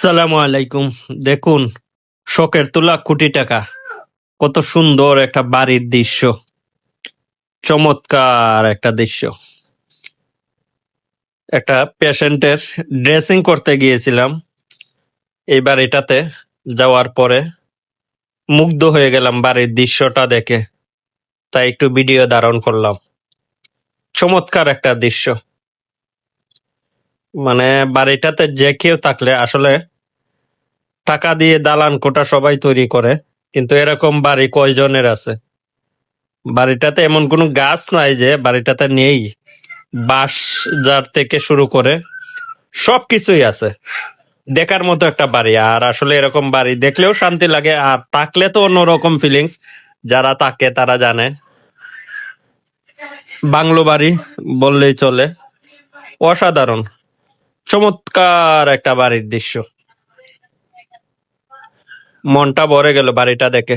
আসসালামু আলাইকুম। দেখুন, শখের তোলা কোটি টাকা, কত সুন্দর একটা বাড়ির দৃশ্য, চমৎকার একটা দৃশ্য। একটা পেশেন্টের ড্রেসিং করতে গিয়েছিলাম এই বাড়িটাতে। যাওয়ার পরে মুগ্ধ হয়ে গেলাম বাড়ির দৃশ্যটা দেখে, তাই একটু ভিডিও ধারণ করলাম। চমৎকার একটা দৃশ্য। মানে বাড়িটাতে যে কেউ থাকলে আসলে টাকা দিয়ে দালান কোঠা সবাই তৈরি করে, কিন্তু এরকম বাড়ি কয়জনের আছে? বাড়িটাতে এমন কোনো গাছ নাই যে বাড়িটাতে নেই। বাঁশ যার থেকে শুরু করে সবকিছুই আছে। দেখার মতো একটা বাড়ি। আর আসলে এরকম বাড়ি দেখলেও শান্তি লাগে, আর থাকলে তো অন্যরকম ফিলিংস। যারা থাকে তারা জানে। বাংলো বাড়ি বললেই চলে। অসাধারণ, চমৎকার একটা বাড়ির দৃশ্য। মনটা ভরে গেল বাড়িটা দেখে।